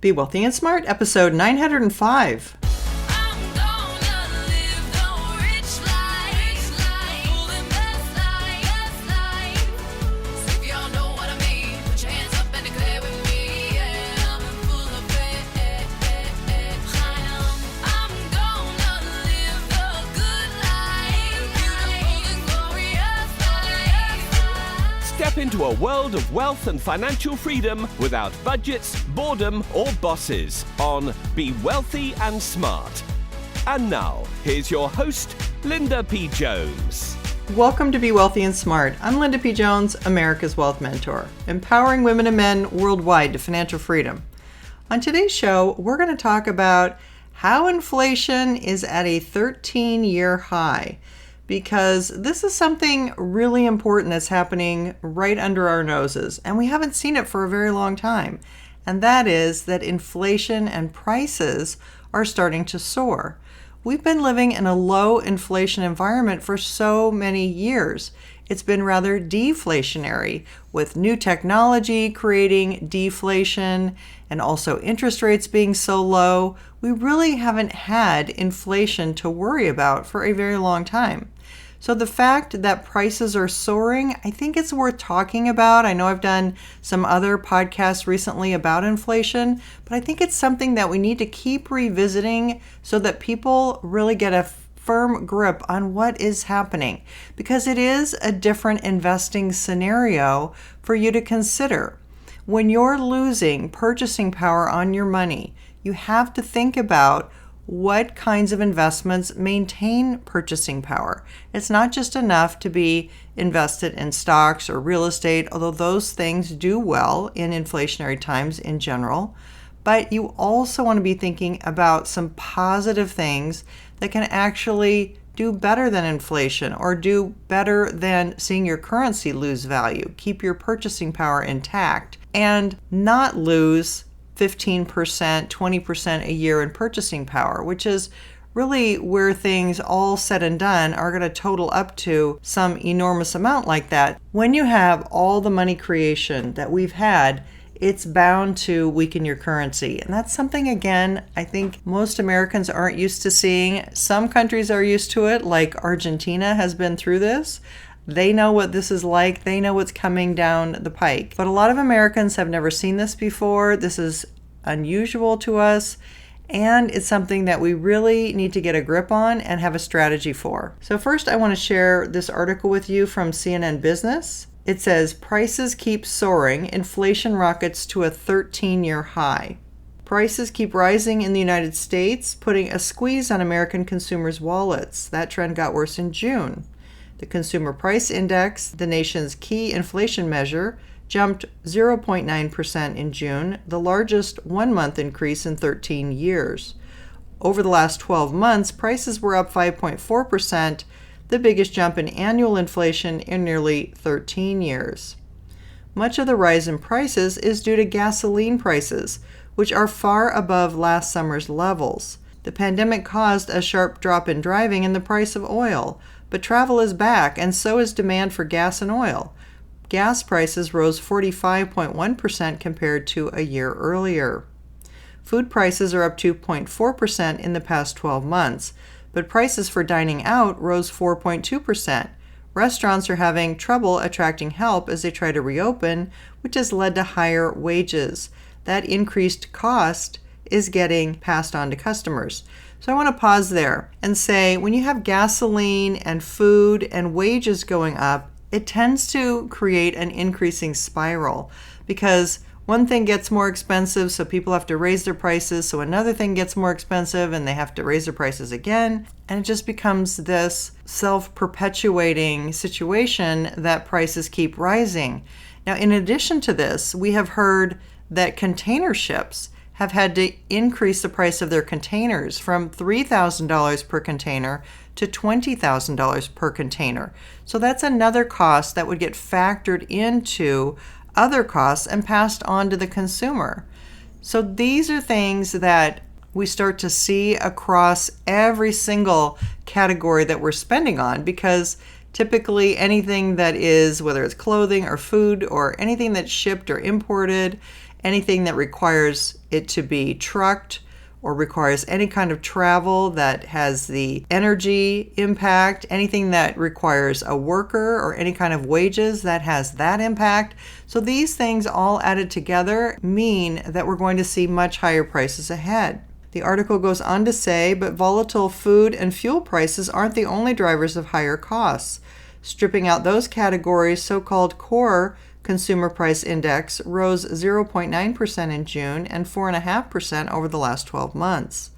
Be Wealthy and Smart, episode 905. Step into a world of wealth and financial freedom without budgets, boredom, or bosses on Be Wealthy and Smart. And now, here's your host, Linda P. Jones. Welcome to Be Wealthy and Smart. I'm Linda P. Jones, America's Wealth Mentor, empowering women and men worldwide to financial freedom. On today's show, we're going to talk about how inflation is at a 13-year high, because this is something really important that's happening right under our noses, and we haven't seen it for a very long time. And that is that inflation and prices are starting to soar. We've been living in a low inflation environment for so many years. It's been rather deflationary, with new technology creating deflation and also interest rates being so low. We really haven't had inflation to worry about for a very long time. So the fact that prices are soaring, I think it's worth talking about. I know I've done some other podcasts recently about inflation, but I think it's something that we need to keep revisiting so that people really get a firm grip on what is happening, because it is a different investing scenario for you to consider. When you're losing purchasing power on your money, you have to think about what kinds of investments maintain purchasing power. It's not just enough to be invested in stocks or real estate, although those things do well in inflationary times in general. But you also want to be thinking about some positive things that can actually do better than inflation, or do better than seeing your currency lose value. Keep your purchasing power intact and not lose 15%, 20% a year in purchasing power, which is really where things all said and done are going to total up to some enormous amount like that. When you have all the money creation that we've had, it's bound to weaken your currency. And that's something, again, I think most Americans aren't used to seeing. Some countries are used to it, like Argentina has been through this. They know what this is like. They know what's coming down the pike. But a lot of Americans have never seen this before. This is unusual to us, and it's something that we really need to get a grip on and have a strategy for. So first, I want to share this article with you from CNN Business. It says, prices keep soaring, inflation rockets to a 13-year high. Prices keep rising in the United States, putting a squeeze on American consumers' wallets. That trend got worse in June. The Consumer Price Index, the nation's key inflation measure, jumped 0.9% in June, the largest one-month increase in 13 years. Over the last 12 months, prices were up 5.4%, the biggest jump in annual inflation in nearly 13 years. Much of the rise in prices is due to gasoline prices, which are far above last summer's levels. The pandemic caused a sharp drop in driving and the price of oil, but travel is back, and so is demand for gas and oil. Gas prices rose 45.1% compared to a year earlier. Food prices are up 2.4% in the past 12 months, but prices for dining out rose 4.2%. Restaurants are having trouble attracting help as they try to reopen, which has led to higher wages. That increased cost is getting passed on to customers. So I want to pause there and say, when you have gasoline and food and wages going up, it tends to create an increasing spiral, because one thing gets more expensive, so people have to raise their prices, so another thing gets more expensive and they have to raise their prices again, and it just becomes this self-perpetuating situation that prices keep rising. Now, in addition to this, we have heard that container ships have had to increase the price of their containers from $3,000 per container to $20,000 per container. So that's another cost that would get factored into other costs and passed on to the consumer. So these are things that we start to see across every single category that we're spending on, because typically anything that is, whether it's clothing or food or anything that's shipped or imported, anything that requires it to be trucked or requires any kind of travel that has the energy impact, anything that requires a worker or any kind of wages that has that impact. So these things all added together mean that we're going to see much higher prices ahead. The article goes on to say, but volatile food and fuel prices aren't the only drivers of higher costs. Stripping out those categories, so-called core Consumer Price Index rose 0.9% in June and 4.5% over the last 12 months.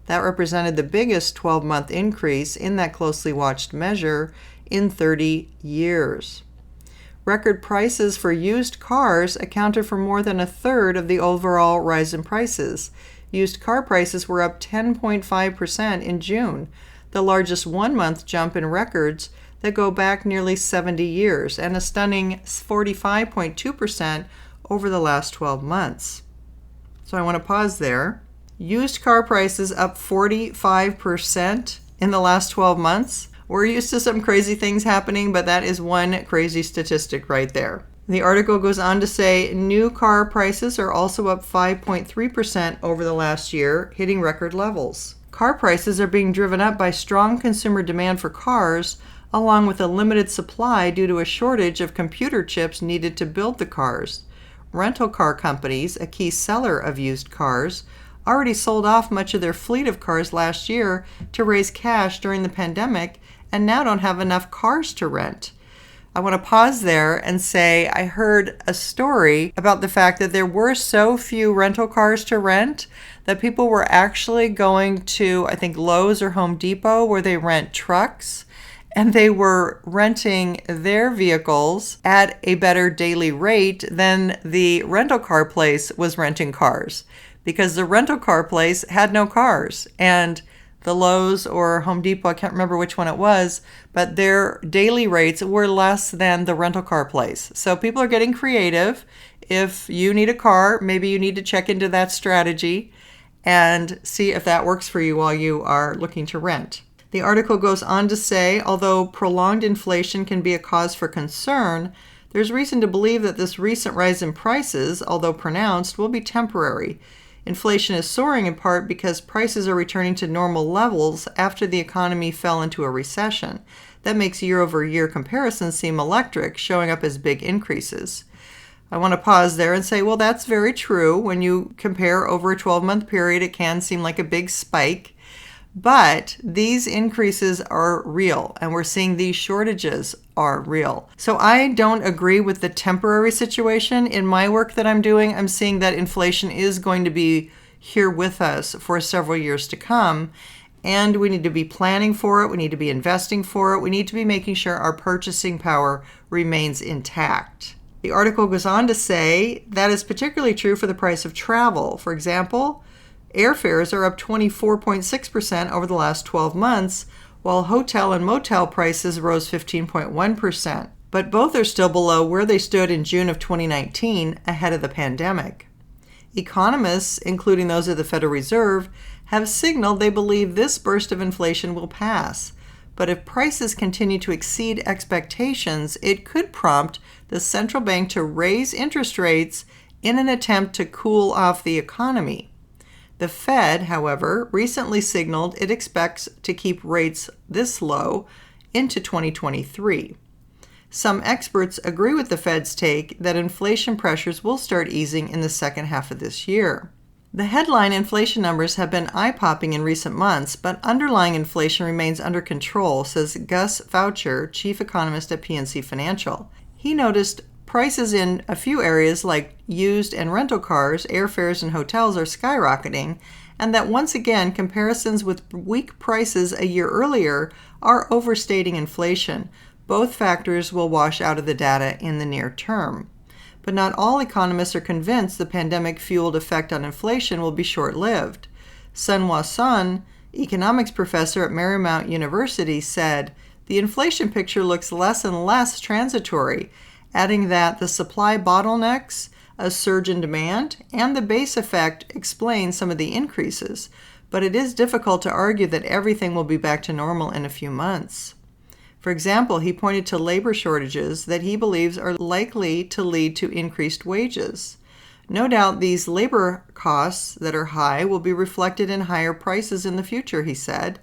That represented the biggest 12-month increase in that closely watched measure in 30 years. Record prices for used cars accounted for more than a third of the overall rise in prices. Used car prices were up 10.5% in June, the largest one-month jump in records that go back nearly 70 years, and a stunning 45.2% over the last 12 months. So I want to pause there. Used car prices up 45% in the last 12 months. We're used to some crazy things happening, but that is one crazy statistic right there. The article goes on to say new car prices are also up 5.3% over the last year, hitting record levels. Car prices are being driven up by strong consumer demand for cars, along with a limited supply due to a shortage of computer chips needed to build the cars. Rental car companies, a key seller of used cars, already sold off much of their fleet of cars last year to raise cash during the pandemic and now don't have enough cars to rent. I want to pause there and say I heard a story about the fact that there were so few rental cars to rent that people were actually going to, I think, Lowe's or Home Depot where they rent trucks, and they were renting their vehicles at a better daily rate than the rental car place was renting cars, because the rental car place had no cars, and the Lowe's or Home Depot, I can't remember which one it was, but their daily rates were less than the rental car place. So people are getting creative. If you need a car, maybe you need to check into that strategy and see if that works for you while you are looking to rent. The article goes on to say, although prolonged inflation can be a cause for concern, there's reason to believe that this recent rise in prices, although pronounced, will be temporary. Inflation is soaring in part because prices are returning to normal levels after the economy fell into a recession. That makes year-over-year comparisons seem electric, showing up as big increases. I want to pause there and say, well, that's very true. When you compare over a 12-month period, it can seem like a big spike. But these increases are real, and we're seeing these shortages are real. So I don't agree with the temporary situation. In my work that I'm doing, I'm seeing that inflation is going to be here with us for several years to come, and we need to be planning for it. We need to be investing for it. We need to be making sure our purchasing power remains intact. The article goes on to say that is particularly true for the price of travel. For example, airfares are up 24.6% over the last 12 months, while hotel and motel prices rose 15.1%. But both are still below where they stood in June of 2019, ahead of the pandemic. Economists, including those of the Federal Reserve, have signaled they believe this burst of inflation will pass. But if prices continue to exceed expectations, it could prompt the central bank to raise interest rates in an attempt to cool off the economy. The Fed, however, recently signaled it expects to keep rates this low into 2023. Some experts agree with the Fed's take that inflation pressures will start easing in the second half of this year. The headline inflation numbers have been eye-popping in recent months, but underlying inflation remains under control, says Gus Foucher, chief economist at PNC Financial. He noticed prices in a few areas like used and rental cars, airfares, and hotels are skyrocketing, and that once again comparisons with weak prices a year earlier are overstating inflation. Both factors will wash out of the data in the near term. But not all economists are convinced the pandemic-fueled effect on inflation will be short-lived. Sunhwa Son, economics professor at Marymount University, said, "The inflation picture looks less and less transitory," adding that the supply bottlenecks, a surge in demand, and the base effect explain some of the increases, but it is difficult to argue that everything will be back to normal in a few months. For example, he pointed to labor shortages that he believes are likely to lead to increased wages. No doubt these labor costs that are high will be reflected in higher prices in the future, he said.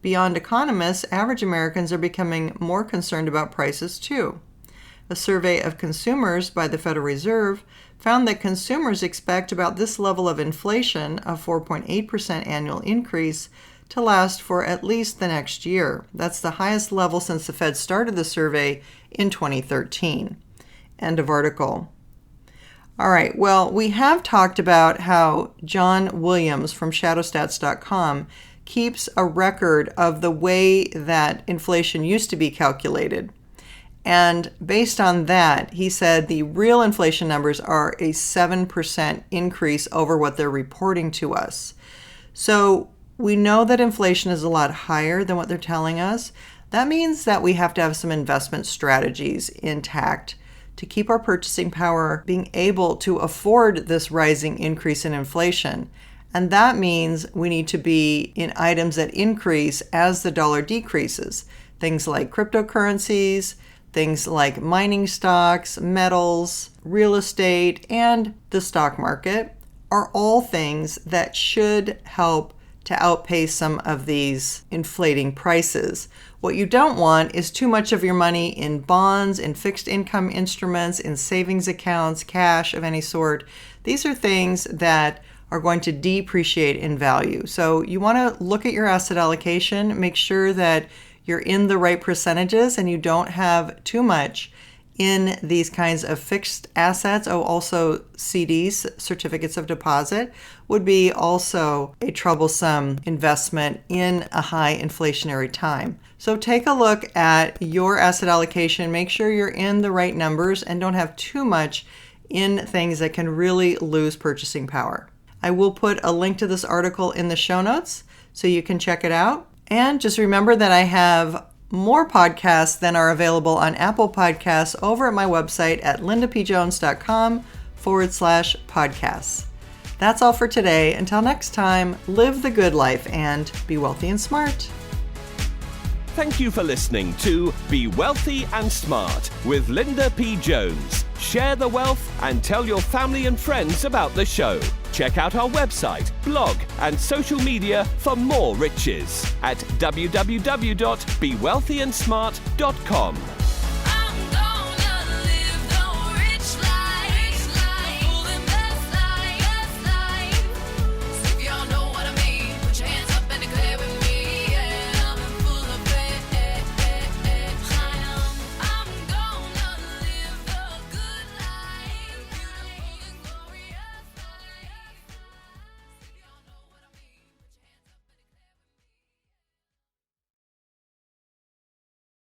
Beyond economists, average Americans are becoming more concerned about prices too. A survey of consumers by the Federal Reserve found that consumers expect about this level of inflation, a 4.8% annual increase, to last for at least the next year. That's the highest level since the Fed started the survey in 2013. End of article. All right, well, we have talked about how John Williams from shadowstats.com keeps a record of the way that inflation used to be calculated. And based on that, he said the real inflation numbers are a 7% increase over what they're reporting to us. So we know that inflation is a lot higher than what they're telling us. That means that we have to have some investment strategies intact to keep our purchasing power being able to afford this rising increase in inflation. And that means we need to be in items that increase as the dollar decreases. Things like cryptocurrencies, things like mining stocks, metals, real estate, and the stock market are all things that should help to outpace some of these inflating prices. What you don't want is too much of your money in bonds, in fixed income instruments, in savings accounts, cash of any sort. These are things that are going to depreciate in value. So you want to look at your asset allocation, make sure that you're in the right percentages and you don't have too much in these kinds of fixed assets. Oh, also CDs, certificates of deposit, would be also a troublesome investment in a high inflationary time. So take a look at your asset allocation, make sure you're in the right numbers and don't have too much in things that can really lose purchasing power. I will put a link to this article in the show notes so you can check it out. And just remember that I have more podcasts than are available on Apple Podcasts over at my website at lindapjones.com/podcasts. That's all for today. Until next time, live the good life and be wealthy and smart. Thank you for listening to Be Wealthy and Smart with Linda P. Jones. Share the wealth and tell your family and friends about the show. Check out our website, blog, and social media for more riches at www.bewealthyandsmart.com.